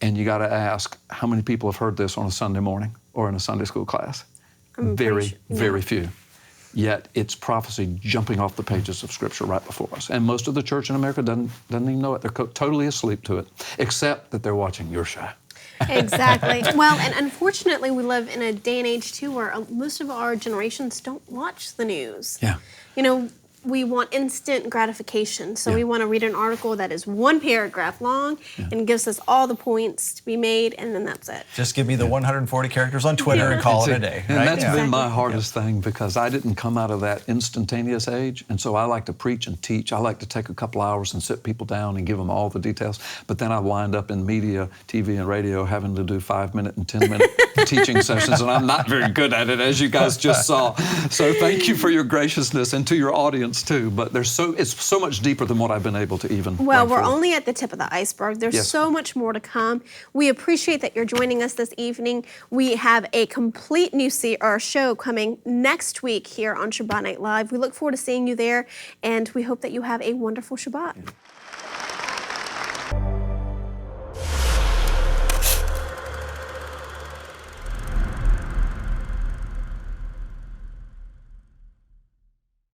And you got to ask, how many people have heard this on a Sunday morning or in a Sunday school class? Very few. Yet it's prophecy jumping off the pages of Scripture right before us. And most of the church in America doesn't even know it. They're totally asleep to it, except that they're watching your show. Exactly. Well, and unfortunately, we live in a day and age, too, where most of our generations don't watch the news. Yeah. You know, we want instant gratification. So we want to read an article that is one paragraph long and gives us all the points to be made, and then that's it. Just give me the 140 characters on Twitter and call it a day. And that's been my hardest thing, because I didn't come out of that instantaneous age. And so I like to preach and teach. I like to take a couple hours and sit people down and give them all the details. But then I wind up in media, TV and radio, having to do 5-minute and 10-minute teaching sessions. And I'm not very good at it, as you guys just saw. So thank you for your graciousness, and to your audience too, but it's so much deeper than what I've been able to even. Well, we're only at the tip of the iceberg. There's so much more to come. We appreciate that you're joining us this evening. We have a complete new show coming next week here on Shabbat Night Live. We look forward to seeing you there, and we hope that you have a wonderful Shabbat.